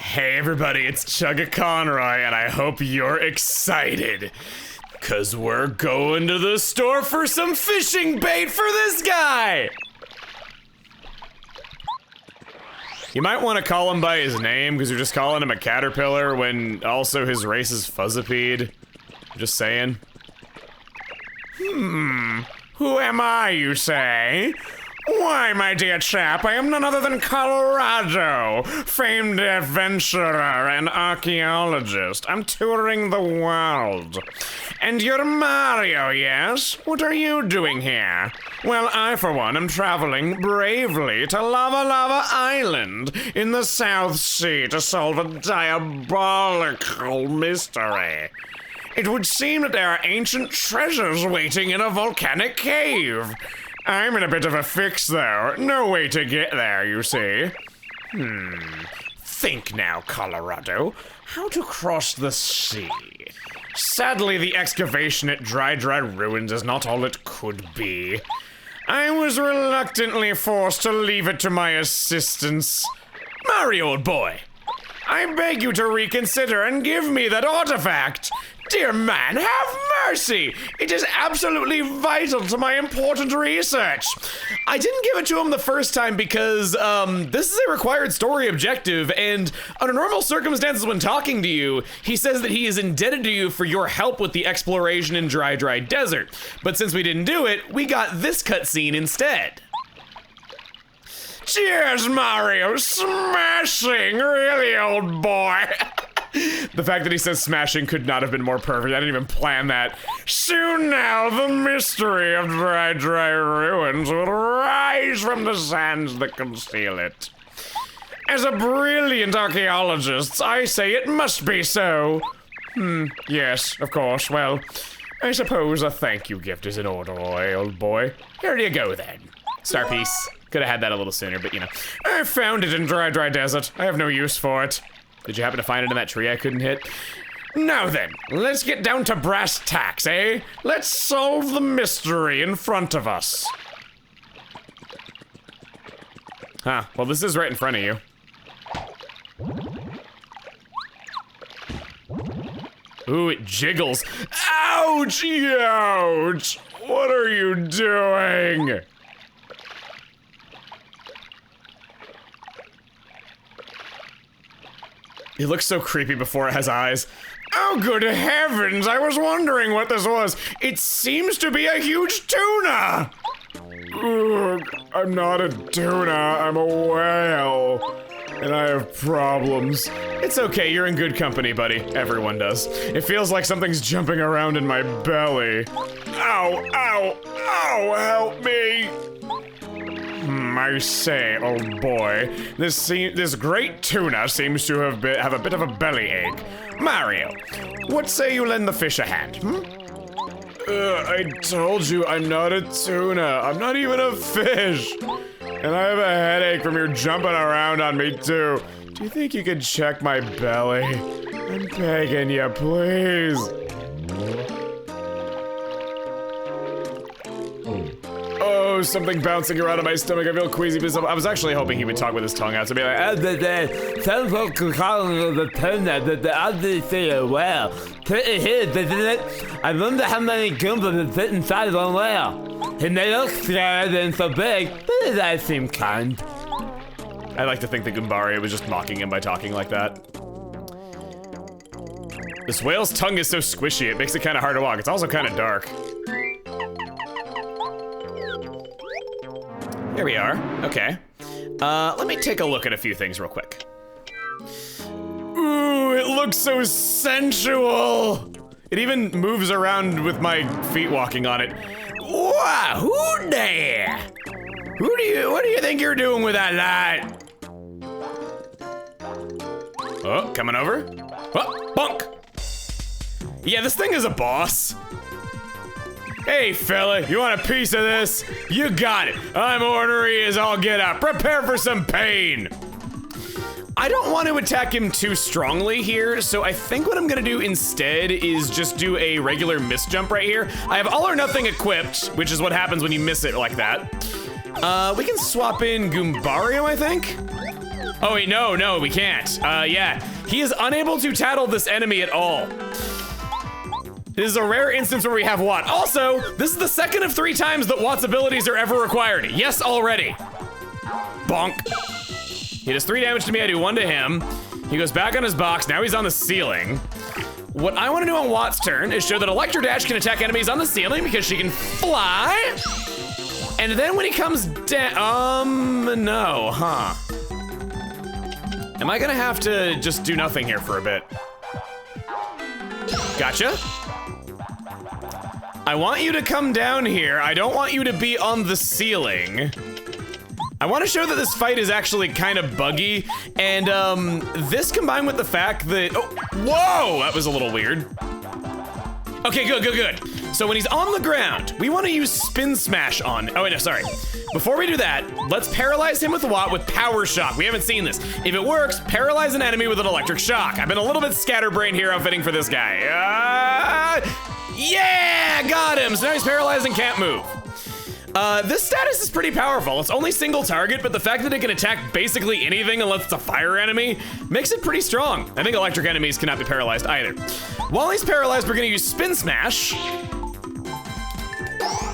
Hey everybody, it's Chugga Conroy, and I hope you're excited. Cause we're going to the store for some fishing bait for this guy! You might want to call him by his name, because you're just calling him a caterpillar when also his race is fuzzipede. Just saying. Who am I, you say? Why, my dear chap, I am none other than Kolorado, famed adventurer and archaeologist. I'm touring the world. And you're Mario, yes? What are you doing here? Well, I, for one, am traveling bravely to Lava Lava Island in the South Sea to solve a diabolical mystery. It would seem that there are ancient treasures waiting in a volcanic cave. I'm in a bit of a fix, though. No way to get there, you see. Think now, Kolorado. How to cross the sea? Sadly, the excavation at Dry Ruins is not all it could be. I was reluctantly forced to leave it to my assistants. Mario, old boy, I beg you to reconsider and give me that artifact. Dear man, have mercy! It is absolutely vital to my important research. I didn't give it to him the first time because, this is a required story objective, and under normal circumstances when talking to you, he says that he is indebted to you for your help with the exploration in Dry Desert. But since we didn't do it, we got this cutscene instead. Cheers, Mario! Smashing, really, old boy! The fact that he says smashing could not have been more perfect. I didn't even plan that. Soon now, the mystery of Dry Ruins will rise from the sands that conceal it. As a brilliant archaeologist, I say it must be so. Yes, of course. Well, I suppose a thank you gift is in order, old boy. Here you go, then. Star piece. Could have had that a little sooner, but you know. I found it in Dry Desert. I have no use for it. Did you happen to find it in that tree I couldn't hit? Now then, let's get down to brass tacks, eh? Let's solve the mystery in front of us. Huh, well this is right in front of you. Ooh, it jiggles. Ouch! Ouch! What are you doing? It looks so creepy before it has eyes. Oh, good heavens, I was wondering what this was. It seems to be a huge tuna. Ugh, I'm not a tuna, I'm a whale. And I have problems. It's okay, you're in good company, buddy. Everyone does. It feels like something's jumping around in my belly. Ow, ow, ow, help me. I say, old boy, this great tuna seems to have a bit of a bellyache. Mario, what say you lend the fish a hand, I told you I'm not a tuna. I'm not even a fish. And I have a headache from your jumping around on me, too. Do you think you could check my belly? I'm begging you, please. Oh, something bouncing around in my stomach. I feel queasy. I was actually hoping he would talk with his tongue out to be like, sounds like calling the tuna, the other say well. Put it here, doesn't it? I wonder how many Goombas fit inside one whale. He may look scared and so big, but it does seem kind. I like to think that Goombaria was just mocking him by talking like that. This whale's tongue is so squishy, it makes it kind of hard to walk. It's also kind of dark. Here we are, okay. Let me take a look at a few things real quick. Ooh, it looks so sensual. It even moves around with my feet walking on it. Wow, who there? What do you think you're doing with that light? Oh, coming over. Oh, bonk. Yeah, this thing is a boss. Hey fella, you want a piece of this? You got it. I'm ornery as all get out. Prepare for some pain. I don't want to attack him too strongly here, so I think what I'm gonna do instead is just do a regular miss jump right here. I have all or nothing equipped, which is what happens when you miss it like that. We can swap in Goombario, I think. Oh wait, no, we can't. Yeah, he is unable to tattle this enemy at all. This is a rare instance where we have Watt. Also, this is the second of 3 times that Watt's abilities are ever required. Yes, already. Bonk. He does 3 damage to me, I do 1 to him. He goes back on his box, now he's on the ceiling. What I want to do on Watt's turn is show that Electro Dash can attack enemies on the ceiling because she can fly. And then when he comes down, no, huh? Am I gonna have to just do nothing here for a bit? Gotcha. I want you to come down here. I don't want you to be on the ceiling. I want to show that this fight is actually kind of buggy, and this combined with the fact that, oh, whoa, that was a little weird. Okay, good. So when he's on the ground, we want to use Spin Smash on, oh wait, no, sorry. Before we do that, let's paralyze him with Watt with Power Shock. We haven't seen this. If it works, paralyze an enemy with an Electric Shock. I've been a little bit scatterbrained here outfitting for this guy. Yeah, got him. So now he's paralyzed and can't move. This status is pretty powerful. It's only single target, but the fact that it can attack basically anything unless it's a fire enemy makes it pretty strong. I think electric enemies cannot be paralyzed either. While he's paralyzed, we're gonna use Spin Smash.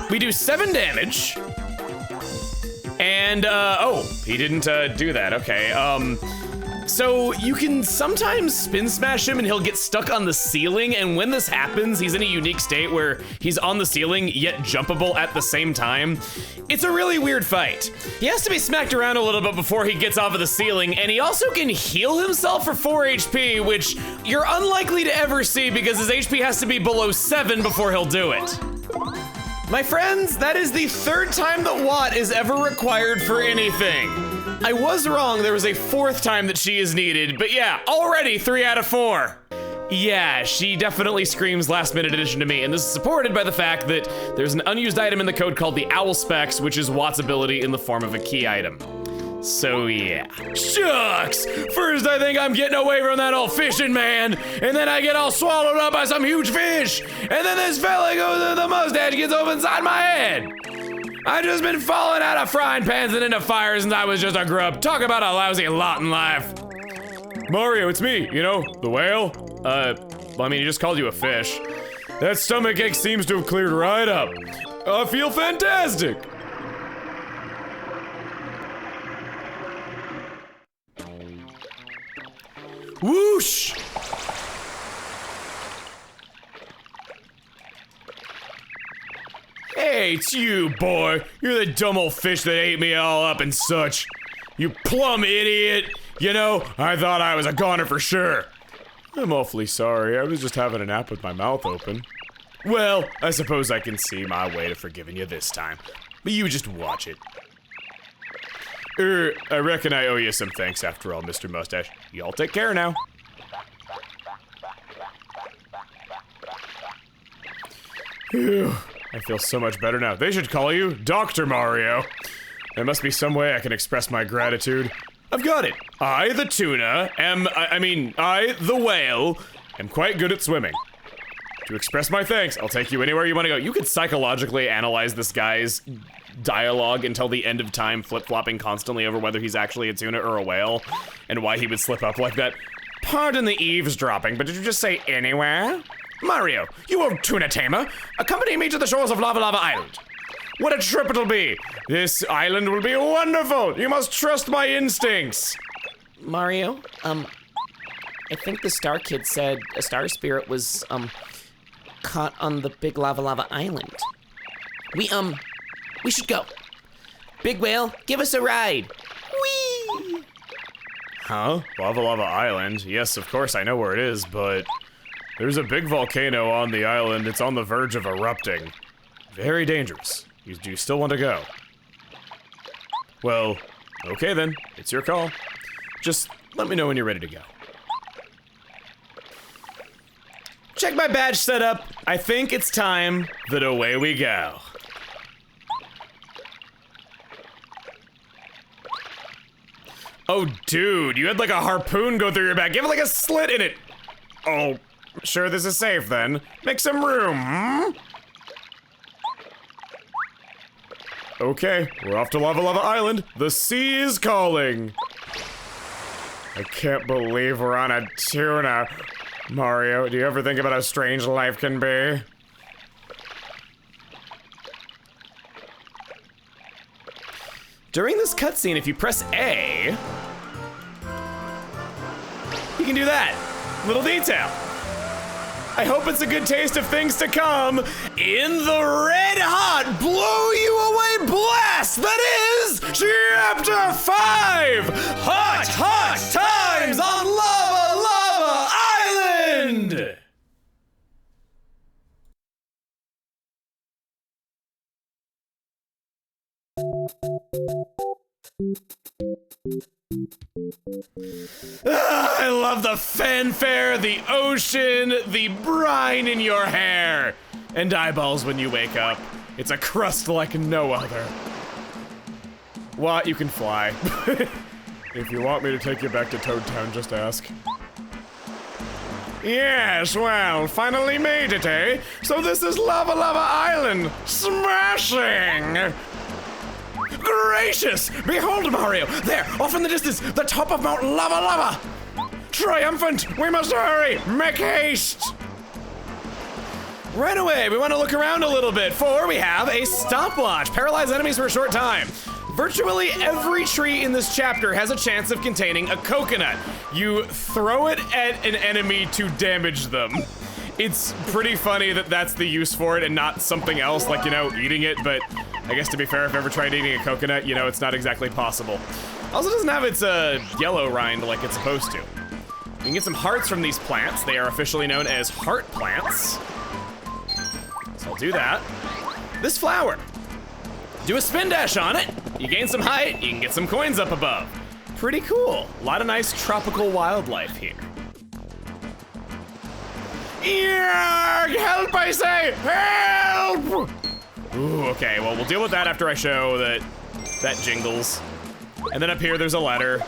We do 7 damage. And, oh, he didn't, do that, okay. So you can sometimes Spin Smash him and he'll get stuck on the ceiling, and when this happens, he's in a unique state where he's on the ceiling yet jumpable at the same time. It's a really weird fight. He has to be smacked around a little bit before he gets off of the ceiling, and he also can heal himself for 4 HP, which you're unlikely to ever see because his HP has to be below 7 before he'll do it. My friends, that is the 3rd time that Watt is ever required for anything. I was wrong, there was a 4th time that she is needed, but yeah, already 3 out of 4. Yeah, she definitely screams last minute addition to me, and this is supported by the fact that there's an unused item in the code called the Owl Specs, which is Watt's ability in the form of a key item. So yeah. Shucks! First I think I'm getting away from that old fishing man, and then I get all swallowed up by some huge fish, and then this fella goes, the mustache gets over inside my head. I've just been falling out of frying pans and into fires since I was just a grub. Talk about a lousy lot in life. Mario, it's me, you know, the whale. Well, I mean, he just called you a fish. That stomach ache seems to have cleared right up. I feel fantastic. Whoosh! Hey, it's you, boy. You're the dumb old fish that ate me all up and such. You plumb idiot. You know, I thought I was a goner for sure. I'm awfully sorry. I was just having a nap with my mouth open. Well, I suppose I can see my way to forgiving you this time. But you just watch it. I reckon I owe you some thanks after all, Mr. Mustache. Y'all take care now. Phew. I feel so much better now. They should call you Dr. Mario. There must be some way I can express my gratitude. I've got it. I, the tuna, I, the whale, am quite good at swimming. To express my thanks, I'll take you anywhere you want to go. You could psychologically analyze this guy's dialogue until the end of time, flip-flopping constantly over whether he's actually a tuna or a whale, and why he would slip up like that. Pardon the eavesdropping, but did you just say anywhere? Mario, you old tuna tamer, accompany me to the shores of Lava Lava Island. What a trip it'll be. This island will be wonderful. You must trust my instincts. Mario, I think the Star Kid said a star spirit was, caught on the big Lava Lava Island. We should go. Big Whale, give us a ride. Whee! Huh? Lava Lava Island? Yes, of course I know where it is, but there's a big volcano on the island. It's on the verge of erupting. Very dangerous. Do you still want to go? Well, okay then. It's your call. Just let me know when you're ready to go. Check my badge setup. I think it's time that away we go. Oh, dude, you had like a harpoon go through your back. Give it like a slit in it. Oh, sure this is safe then. Make some room, hmm? Okay, we're off to Lava Lava Island. The sea is calling. I can't believe we're on a tuna. Mario, do you ever think about how strange life can be? During this cutscene, if you press A, you can do that. Little detail. I hope it's a good taste of things to come in the red hot, blow you away blast that is Chapter 5! Hot Times on Lava Island! I love the fanfare, the ocean, the brine in your hair, and eyeballs when you wake up. It's a crust like no other. What? You can fly. If you want me to take you back to Toad Town, just ask. Yes, well, finally made it, eh? So this is Lava Island. Smashing! Gracious! Behold, Mario! There, off in the distance, the top of Mount Lava! Triumphant! We must hurry! Make haste! Right away, we want to look around a little bit, for we have a stopwatch. Paralyze enemies for a short time. Virtually every tree in this chapter has a chance of containing a coconut. You throw it at an enemy to damage them. It's pretty funny that that's the use for it and not something else, like, you know, eating it, but I guess to be fair, if you ever tried eating a coconut, you know it's not exactly possible. Also doesn't have its yellow rind like it's supposed to. You can get some hearts from these plants. They are officially known as heart plants. So I'll do that. This flower. Do a spin dash on it. You gain some height, you can get some coins up above. Pretty cool. A lot of nice tropical wildlife here. Yeah, help, I say, help! Ooh, okay, well, we'll deal with that after I show that jingles. And then up here, there's a ladder.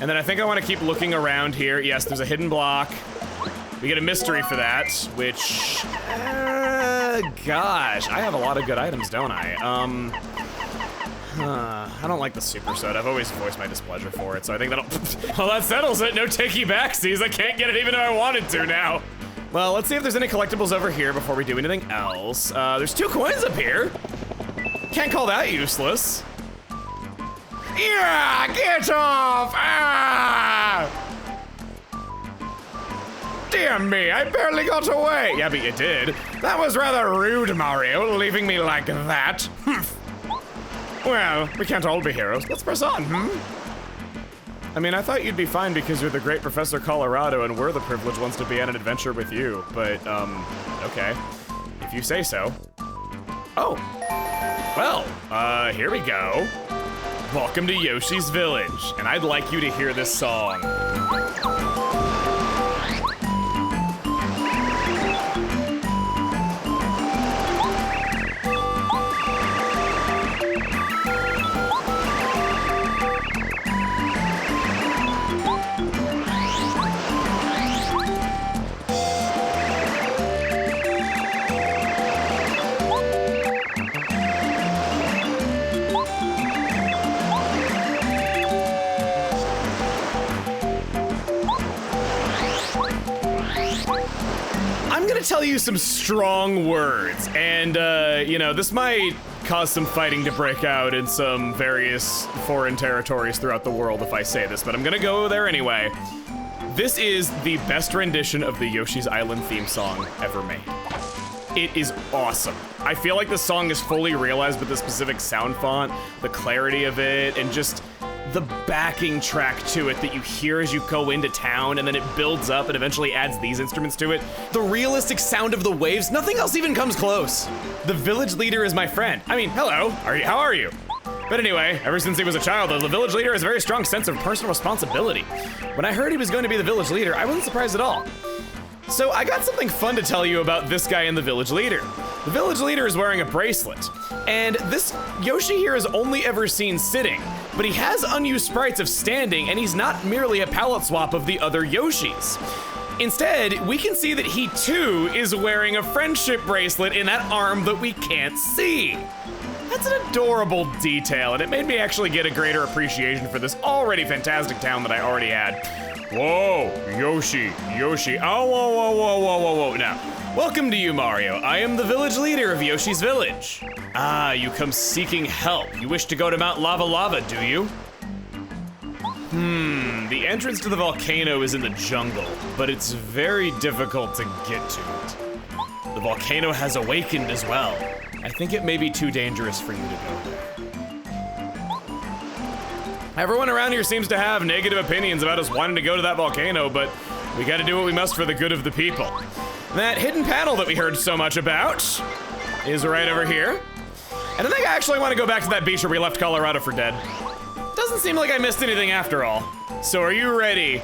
And then I think I want to keep looking around here. Yes, there's a hidden block. We get a mystery for that, which, gosh, I have a lot of good items, don't I? I don't like the super soda. I've always voiced my displeasure for it, so I think that'll, well, that settles it. No takey backsies. I can't get it even though I wanted to now. Well, let's see if there's any collectibles over here before we do anything else. There's 2 coins up here. Can't call that useless. Yeah, get off! Ah! Dear me, I barely got away. Yeah, but you did. That was rather rude, Mario, leaving me like that. Well, we can't all be heroes. Let's press on, I mean, I thought you'd be fine because you're the great Professor Kolorado and we're the privileged ones to be on an adventure with you, but, okay. If you say so. Oh. Well, here we go. Welcome to Yoshi's Village, and I'd like you to hear this song. Tell you some strong words, and you know, this might cause some fighting to break out in some various foreign territories throughout the world if I say this, but I'm gonna go there anyway. This is the best rendition of the Yoshi's Island theme song ever made. It is awesome. I feel like the song is fully realized with the specific sound font, the clarity of it, and just the backing track to it that you hear as you go into town, and then it builds up and eventually adds these instruments to it. The realistic sound of the waves, nothing else even comes close. The village leader is my friend. I mean, hello, how are you? But anyway, ever since he was a child, the village leader has a very strong sense of personal responsibility. When I heard he was going to be the village leader, I wasn't surprised at all. So I got something fun to tell you about this guy and the village leader. The village leader is wearing a bracelet, and this Yoshi here is only ever seen sitting, but he has unused sprites of standing, and he's not merely a palette swap of the other Yoshis. Instead, we can see that he too is wearing a friendship bracelet in that arm that we can't see. That's an adorable detail, and it made me actually get a greater appreciation for this already fantastic town that I already had. Whoa, Yoshi. Oh, whoa. Now, welcome to you, Mario. I am the village leader of Yoshi's village. Ah, you come seeking help. You wish to go to Mount Lava Lava, do you? The entrance to the volcano is in the jungle, but it's very difficult to get to it. The volcano has awakened as well. I think it may be too dangerous for you to go there. Everyone around here seems to have negative opinions about us wanting to go to that volcano, but we gotta do what we must for the good of the people. That hidden panel that we heard so much about is right over here. And I think I actually want to go back to that beach where we left Kolorado for dead. Doesn't seem like I missed anything after all. So are you ready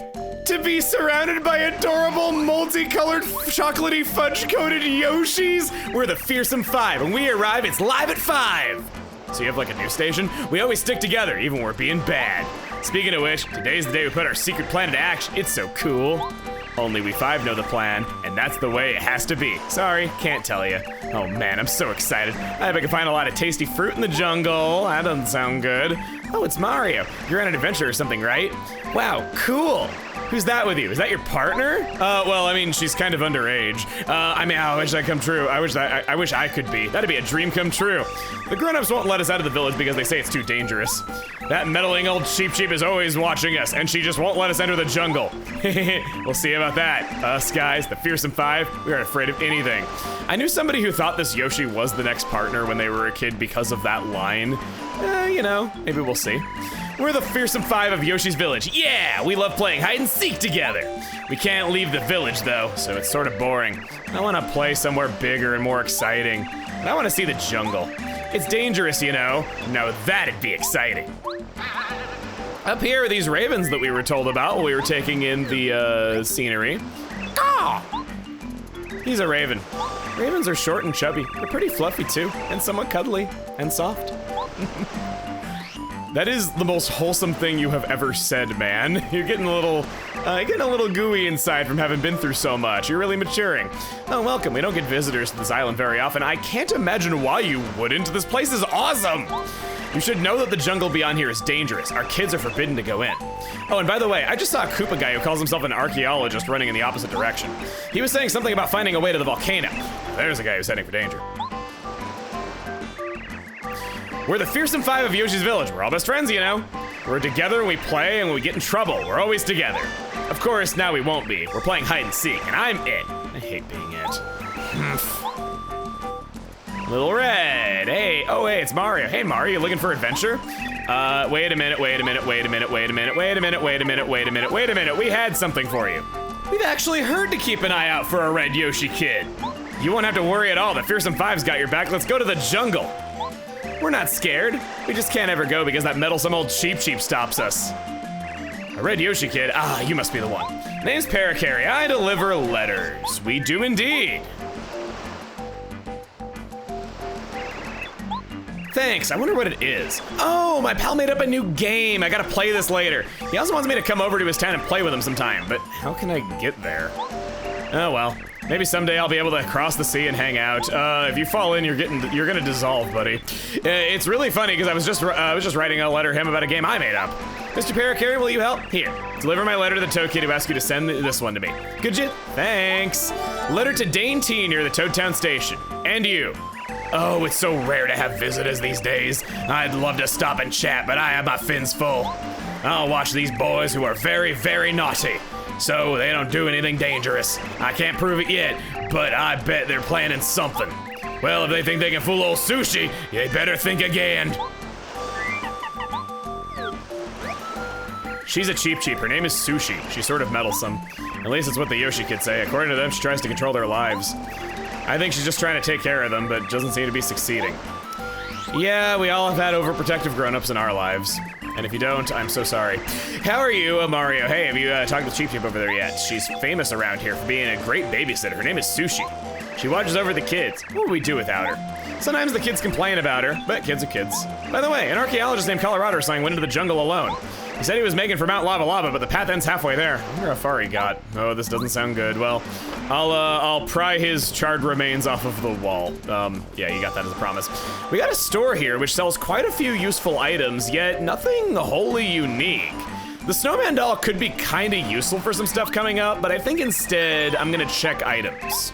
to be surrounded by adorable, multicolored, chocolatey, fudge-coated Yoshis? We're the Fearsome Five. When we arrive, it's live at 5. So you have like a news station? We always stick together, even when we're being bad. Speaking of which, today's the day we put our secret plan into action. It's so cool. Only we 5 know the plan, and that's the way it has to be. Sorry, can't tell you. Oh man, I'm so excited. I hope I can find a lot of tasty fruit in the jungle. That doesn't sound good. Oh, it's Mario. You're on an adventure or something, right? Wow, cool. Who's that with you? Is that your partner? Well, I mean, she's kind of underage. I wish that come true. I wish I could be. That'd be a dream come true. The grown-ups won't let us out of the village because they say it's too dangerous. That meddling old Sheep is always watching us, and she just won't let us enter the jungle. We'll see about that. Us guys, the Fearsome Five, we aren't afraid of anything. I knew somebody who thought this Yoshi was the next partner when they were a kid because of that line. You know, maybe we'll see. We're the Fearsome Five of Yoshi's village. Yeah, we love playing hide and seek together. We can't leave the village though, so it's sort of boring. I want to play somewhere bigger and more exciting. And I want to see the jungle. It's dangerous, you know. Now that'd be exciting. Up here are these ravens that we were told about while we were taking in the scenery. Ah! He's a raven. Ravens are short and chubby. They're pretty fluffy too, and somewhat cuddly and soft. That is the most wholesome thing you have ever said, man. You're getting a little gooey inside from having been through so much. You're really maturing. Oh, welcome. We don't get visitors to this island very often. I can't imagine why you wouldn't. This place is awesome. You should know that the jungle beyond here is dangerous. Our kids are forbidden to go in. Oh, and by the way, I just saw a Koopa guy who calls himself an archaeologist running in the opposite direction. He was saying something about finding a way to the volcano. There's a guy who's heading for danger. We're the Fearsome Five of Yoshi's village. We're all best friends, you know. We're together when we play and when we get in trouble. We're always together. Of course, now we won't be. We're playing hide and seek, and I'm it. I hate being it. Little Red. Hey, oh hey, it's Mario. Hey Mario, you looking for adventure? Wait a minute. We had something for you. We've actually heard to keep an eye out for a red Yoshi kid. You won't have to worry at all. The Fearsome Five's got your back. Let's go to the jungle. We're not scared. We just can't ever go because that meddlesome old Sheep stops us. A red Yoshi kid? Ah, you must be the one. Name's Parakarry. I deliver letters. We do indeed. Thanks, I wonder what it is. Oh, my pal made up a new game. I gotta play this later. He also wants me to come over to his town and play with him sometime, but how can I get there? Oh well. Maybe someday I'll be able to cross the sea and hang out. If you fall in, you're gonna dissolve, buddy. It's really funny because I was just writing a letter to him about a game I made up. Mr. Parakarry, will you help? Here, deliver my letter to the Toad Kid who asked you to send this one to me. Could you? Thanks. Letter to Dane T near the Toad Town station. And you. Oh, it's so rare to have visitors these days. I'd love to stop and chat, but I have my fins full. I'll watch these boys who are very, very naughty, so they don't do anything dangerous. I can't prove it yet, but I bet they're planning something. Well, if they think they can fool old Sushi, they better think again. She's a cheap. Her name is Sushi. She's sort of meddlesome. At least it's what the Yoshi kids say. According to them, she tries to control their lives. I think she's just trying to take care of them, but doesn't seem to be succeeding. Yeah, we all have had overprotective grown-ups in our lives. And if you don't, I'm so sorry. How are you, Mario? Hey, have you talked to Cheap over there yet? She's famous around here for being a great babysitter. Her name is Sushi. She watches over the kids. What would we do without her? Sometimes the kids complain about her, but kids are kids. By the way, an archaeologist named Kolorado or something went into the jungle alone. He said he was making for Mount Lava Lava, but the path ends halfway there. I wonder how far he got. Oh, this doesn't sound good. Well, I'll pry his charred remains off of the wall. Yeah, you got that as a promise. We got a store here which sells quite a few useful items, yet nothing wholly unique. The snowman doll could be kind of useful for some stuff coming up, but I think instead I'm gonna check items.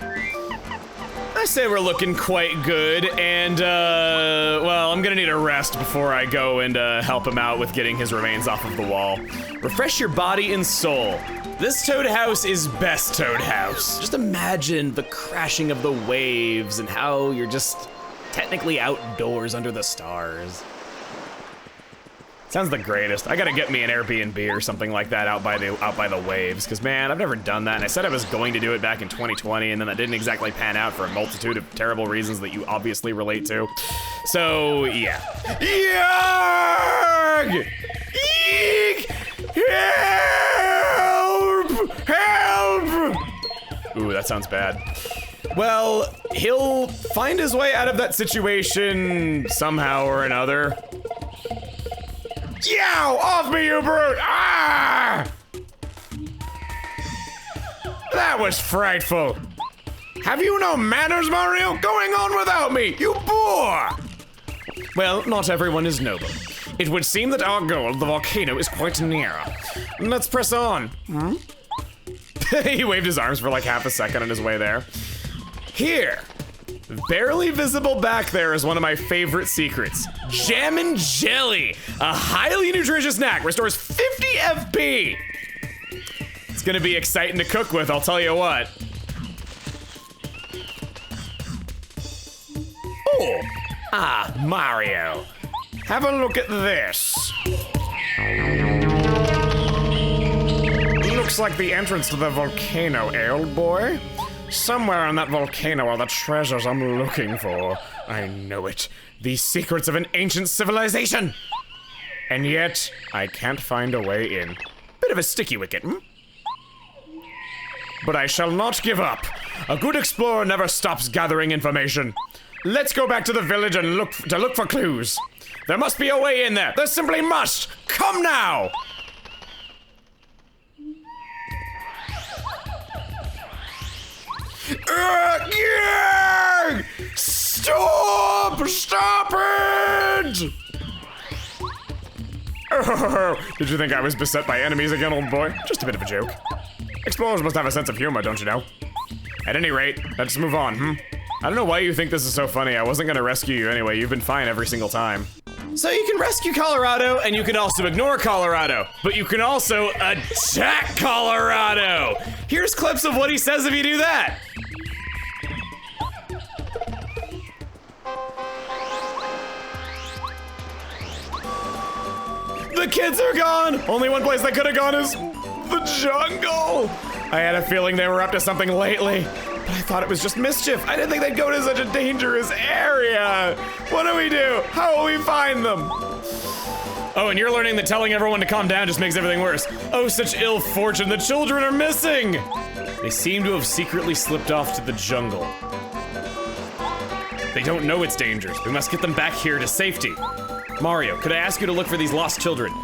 I say we're looking quite good, and well, I'm gonna need a rest before I go and help him out with getting his remains off of the wall. Refresh your body and soul. This Toad House is best Toad House. Just imagine the crashing of the waves and how you're just technically outdoors under the stars. Sounds the greatest. I gotta get me an Airbnb or something like that out by the waves, because man, I've never done that, and I said I was going to do it back in 2020, and then that didn't exactly pan out for a multitude of terrible reasons that you obviously relate to. So, yeah. Yarg! Eek! Help! Help! Ooh, that sounds bad. Well, he'll find his way out of that situation somehow or another. Yow! Off me, you brute! Ah! That was frightful. Have you no manners, Mario? Going on without me, you boor! Well, not everyone is noble. It would seem that our goal, the volcano, is quite near. Let's press on. Hmm? He waved his arms for like half a second on his way there. Here. Barely visible back there is one of my favorite secrets. Jam and jelly, a highly nutritious snack, restores 50 FP. It's gonna be exciting to cook with, I'll tell you what. Oh, Mario, have a look at this. Looks like the entrance to the volcano, old boy. Somewhere on that volcano are the treasures I'm looking for. I know it. The secrets of an ancient civilization. And yet, I can't find a way in. Bit of a sticky wicket, hmm? But I shall not give up. A good explorer never stops gathering information. Let's go back to the village and look for clues. There must be a way in there. There simply must. Come now! Stop! Stop it! Oh, did you think I was beset by enemies again, old boy? Just a bit of a joke. Explorers must have a sense of humor, don't you know? At any rate, let's move on, hmm? I don't know why you think this is so funny. I wasn't gonna rescue you anyway. You've been fine every single time. So you can rescue Kolorado, and you can also ignore Kolorado, but you can also attack Kolorado! Here's clips of what he says if you do that. The kids are gone! Only one place they could have gone is the jungle! I had a feeling they were up to something lately, but I thought it was just mischief. I didn't think they'd go to such a dangerous area. What do we do? How will we find them? Oh, and you're learning that telling everyone to calm down just makes everything worse. Oh, such ill fortune, the children are missing! They seem to have secretly slipped off to the jungle. They don't know it's dangerous. We must get them back here to safety. Mario, could I ask you to look for these lost children?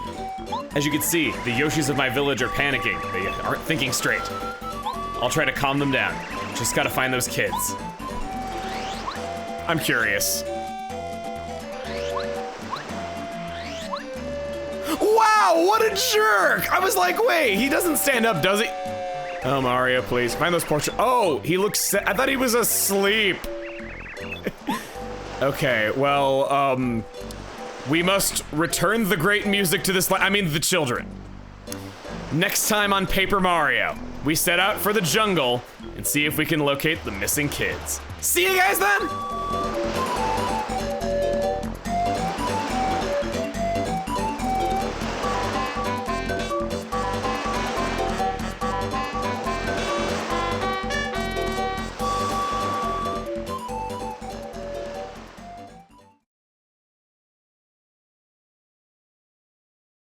As you can see, the Yoshis of my village are panicking. They aren't thinking straight. I'll try to calm them down. Just gotta find those kids. I'm curious. Wow, what a jerk! I was like, wait, he doesn't stand up, does he? Oh, Mario, please, find those portraits. Oh, he looks, I thought he was asleep. Okay, well, we must return the great music to this the children. Next time on Paper Mario, we set out for the jungle and see if we can locate the missing kids. See you guys then!